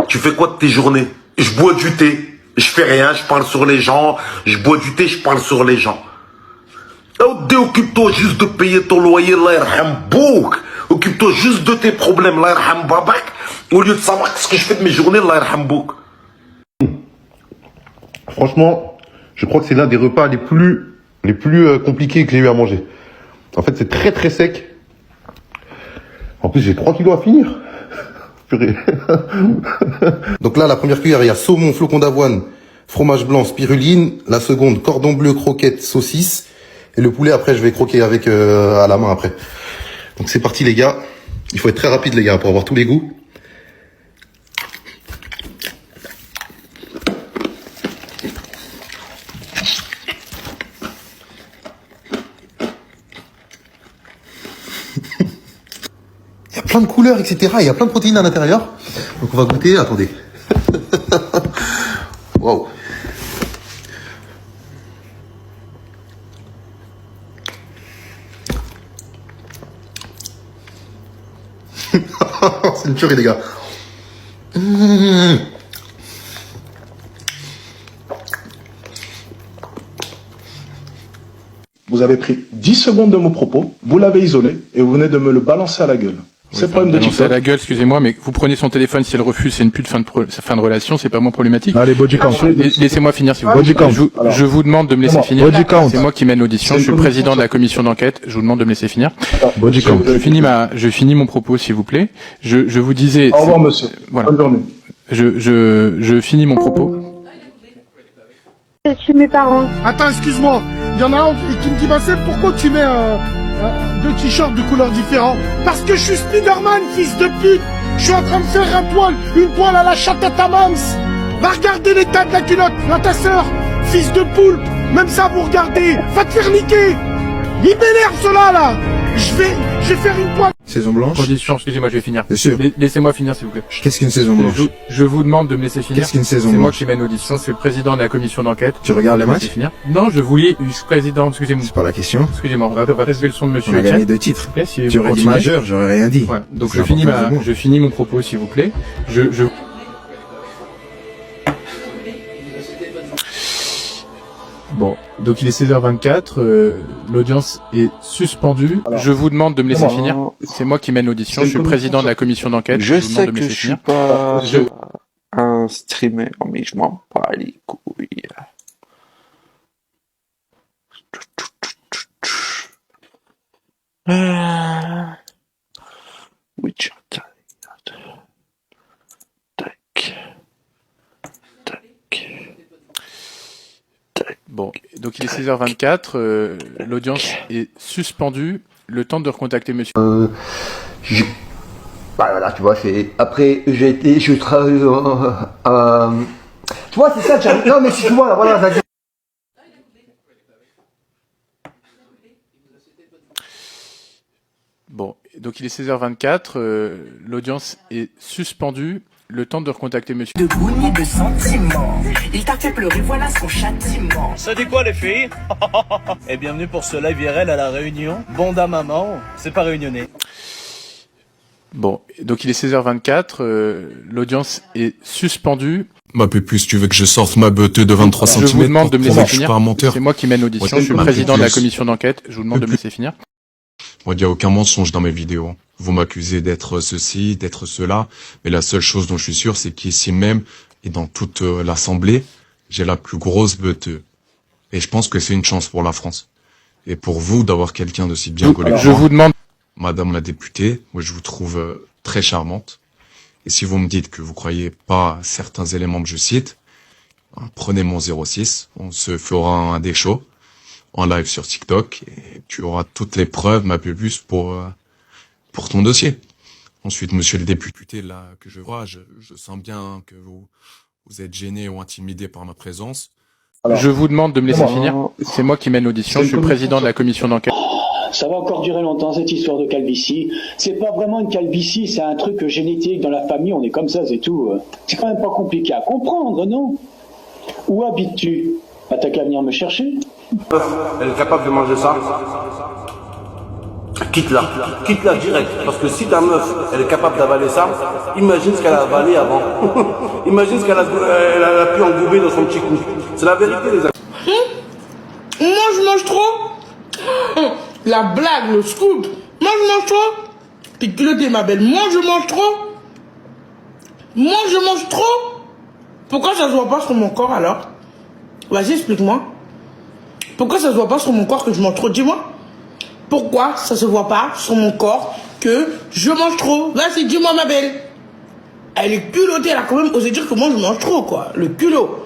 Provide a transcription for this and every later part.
Tu fais quoi de tes journées? Je bois du thé. Je fais rien, je parle sur les gens. Je bois du thé, je parle sur les gens. Occupe-toi juste de payer ton loyer, Allah yarham bouk. Occupe-toi juste de tes problèmes, Allah yarham babak. Au lieu de savoir ce que je fais de mes journées, Allah yarham bouk. Franchement, je crois que c'est l'un des repas les plus compliqués que j'ai eu à manger. En fait, c'est très très sec. En plus, j'ai 3 kilos à finir. Purée. Donc là, la première cuillère, il y a saumon, flocon d'avoine, fromage blanc, spiruline. La seconde, cordon bleu, croquettes, saucisse. Et le poulet, après, je vais croquer avec à la main après. Donc c'est parti, les gars. Il faut être très rapide, les gars, pour avoir tous les goûts. Il y a plein de couleurs, etc. Il y a plein de protéines à l'intérieur. Donc on va goûter. Attendez. Waouh. C'est une tuerie, les gars. Vous avez pris 10 secondes de mon propos, vous l'avez isolé et vous venez de me le balancer à la gueule. C'est le problème de TikTok. À la gueule, excusez-moi, mais vous prenez son téléphone, si elle refuse, c'est une pute fin de relation, c'est pas moins problématique. Allez, body count. Laissez-moi finir, s'il vous plaît. Je vous demande de me laisser finir. C'est moi qui mène l'audition, je suis le président de la commission d'enquête, je vous demande de me laisser finir. Body count. Je finis mon propos, s'il vous plaît. Je vous disais... Au revoir, monsieur. Voilà. Bonne journée. Je finis mon propos. Chez mes parents. Attends, excuse-moi. Il y en a un qui me dit, bah c'est pourquoi tu mets deux t-shirts de couleurs différentes? Parce que je suis Spider-Man, fils de pute. Je suis en train de faire une poêle à la chatte à ta mams. Va regarder l'état de la culotte, là ta sœur, fils de poulpe. Même ça, vous regardez. Va te faire niquer. Il m'énerve cela là. Je vais faire une poêle. Saison blanche. Condition, excusez-moi, je vais finir. Bien sûr. Laissez-moi finir, s'il vous plaît. Qu'est-ce qu'une saison blanche? Je vous demande de me laisser finir. Qu'est-ce qu'une saison C'est moi blanche? qui mène l'audition, c'est le président de la commission d'enquête. Tu regardes les matchs? Finir. Non, je voulais, président, excusez-moi. C'est pas la question. Excusez-moi, on va relever le son de monsieur. On a gagné 2 titres. Si Tu aurais dit majeur, j'aurais rien dit. Ouais. Donc C'est je finis mon propos, s'il vous plaît. Bon, donc il est 16h24, l'audience est suspendue. Alors, je vous demande de me laisser comment finir. C'est moi qui mène l'audition, je suis le président de la commission d'enquête. Je vous demande sais de me que laisser je suis finir. pas un streamer, mais je m'en bats les couilles. Witcher Tac. Bon, donc il est 16h24, l'audience est suspendue. Le temps de recontacter monsieur. Bah voilà, tu vois, c'est... Après, je travaille... Tu vois, c'est ça, j'arrive... Non, mais si tu vois, voilà, vas-y. Bon, donc il est 16h24, l'audience est suspendue. Le temps de recontacter monsieur. De bougner de sentiments. Il t'a fait pleurer, voilà son châtiment. Ça dit quoi les filles? Et bienvenue pour ce live IRL à la Réunion. Bonda maman, c'est pas réunionnais. Bon, donc il est 16h24, l'audience est suspendue. Ma pépus, tu veux que je sorte ma beuteux de 23 cm? Je vous demande de me laisser finir. C'est moi qui mène l'audition, je suis le président de la commission d'enquête. Je vous demande de me laisser finir. Moi, il n'y a aucun mensonge dans mes vidéos. Vous m'accusez d'être ceci, d'être cela, mais la seule chose dont je suis sûr, c'est qu'ici même, et dans toute l'Assemblée, j'ai la plus grosse beuteux. Et je pense que c'est une chance pour la France. Et pour vous, d'avoir quelqu'un de si bien collé. Je vous demande... Madame la députée, moi je vous trouve très charmante. Et si vous me dites que vous croyez pas à certains éléments que je cite, prenez mon 06, on se fera un des shows en live sur TikTok et tu auras toutes les preuves, ma pubus, pour ton dossier. Ensuite, monsieur le député, là, que je vois, je sens bien que vous êtes gêné ou intimidé par ma présence. Alors, je vous demande de me laisser finir. C'est moi qui mène l'audition, je suis le président de la commission d'enquête. Ça va encore durer longtemps, cette histoire de calvitie. C'est pas vraiment une calvitie, c'est un truc génétique dans la famille, on est comme ça, c'est tout. C'est quand même pas compliqué à comprendre, non? Où habites-tu? T'as qu'à venir me chercher. Elle est capable de manger ça? Quitte-la direct. Parce que si ta meuf, elle est capable d'avaler ça, imagine ce qu'elle a avalé avant. Imagine ce qu'elle a pu engouber dans son petit cou. C'est la vérité, les amis. Moi, je mange trop. La blague, le scoop. Moi, je mange trop. T'es culotté, ma belle. Moi, je mange trop. Moi, je mange trop. Pourquoi ça se voit pas sur mon corps, alors? Vas-y, explique-moi. Pourquoi ça se voit pas sur mon corps que je mange trop? Dis-moi. Pourquoi ça se voit pas sur mon corps que je mange trop? Vas-y, dis-moi, ma belle. Elle est culottée, elle a quand même osé dire que moi, je mange trop, quoi. Le culot.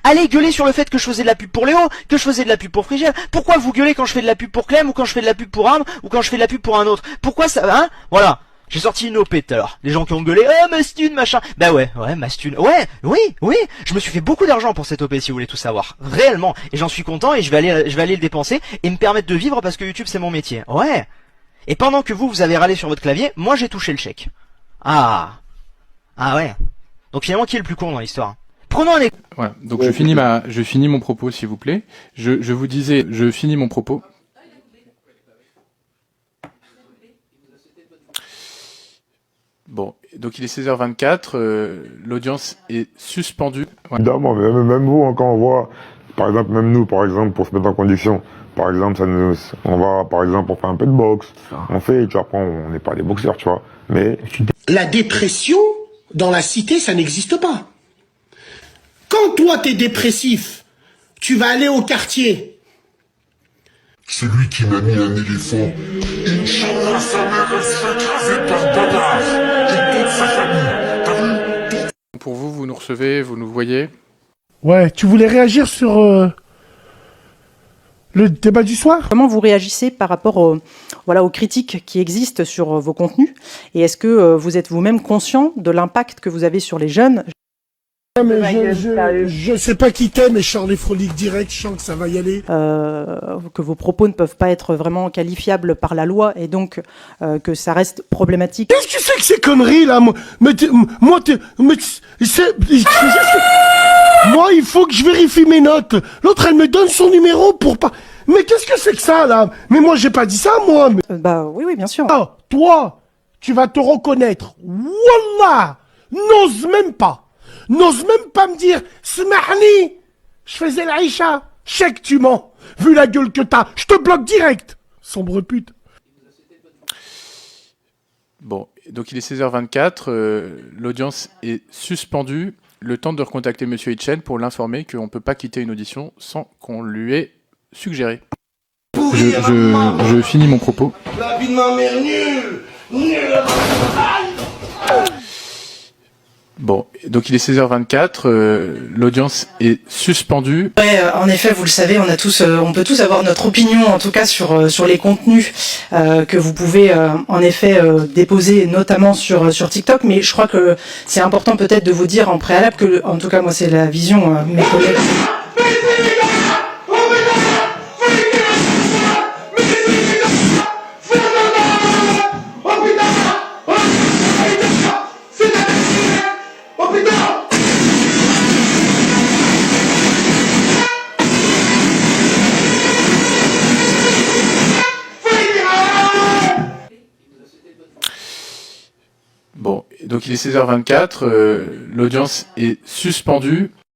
Allez gueuler sur le fait que je faisais de la pub pour Léo, que je faisais de la pub pour Frigel. Pourquoi vous gueulez quand je fais de la pub pour Clem, ou quand je fais de la pub pour Arm, ou quand je fais de la pub pour un autre? Pourquoi ça, hein? Voilà. J'ai sorti une OP tout à l'heure. Les gens qui ont gueulé, Mastune, machin. Bah ouais, Mastune. Ouais, oui. Je me suis fait beaucoup d'argent pour cette OP, si vous voulez tout savoir. Réellement. Et j'en suis content, et je vais aller le dépenser, et me permettre de vivre parce que YouTube c'est mon métier. Ouais. Et pendant que vous avez râlé sur votre clavier, moi j'ai touché le chèque. Ah ouais. Donc finalement, qui est le plus con dans l'histoire? Prenons un exemple. Voilà. Donc je finis mon propos, s'il vous plaît. Je vous disais, je finis mon propos. Bon, donc il est 16h24, l'audience est suspendue. Ouais. Évidemment, mais même vous, quand on voit, par exemple, même nous, par exemple, pour se mettre en condition, par exemple, on va, par exemple, on fait un peu de boxe, on fait, tu vois, après, on n'est pas des boxeurs, tu vois, mais... La dépression, dans la cité, ça n'existe pas. Quand toi, t'es dépressif, tu vas aller au quartier. Celui qui m'a mis un éléphant, Inch'Allah, sa mère, elle se fait écraser par Badar. Et toute sa famille. T'as vu? Pour vous, vous nous recevez, vous nous voyez? Ouais, tu voulais réagir sur le débat du soir? Comment vous réagissez par rapport aux critiques qui existent sur vos contenus? Et est-ce que vous êtes vous-même conscient de l'impact que vous avez sur les jeunes? Mais je sais pas qui t'es, mais Charles Frolic direct, je sens que ça va y aller. Que vos propos ne peuvent pas être vraiment qualifiables par la loi et donc que ça reste problématique. Qu'est-ce que c'est que ces conneries là? Moi, il faut que je vérifie mes notes. L'autre, elle me donne son numéro pour pas... Mais qu'est-ce que c'est que ça là? Mais moi, j'ai pas dit ça, moi. Bah oui, bien sûr. Ah, toi, tu vas te reconnaître. Wallah, n'ose même pas me dire Smahni, je faisais l'Aïcha. Je sais que tu mens. Vu la gueule que t'as, je te bloque direct. Sombre pute. Bon, donc il est 16h24, l'audience est suspendue. Le temps de recontacter Monsieur Hitchen pour l'informer qu'on ne peut pas quitter une audition sans qu'on lui ait suggéré. Je finis mon propos. La vie de ma mère, nulle. Bon, donc il est 16h24, l'audience est suspendue. Ouais, en effet, vous le savez, on peut tous avoir notre opinion, en tout cas sur les contenus que vous pouvez en effet déposer, notamment sur TikTok. Mais je crois que c'est important peut-être de vous dire en préalable que, en tout cas, moi, c'est la vision mes collègues. Bon, donc il est 16h24, l'audience est suspendue.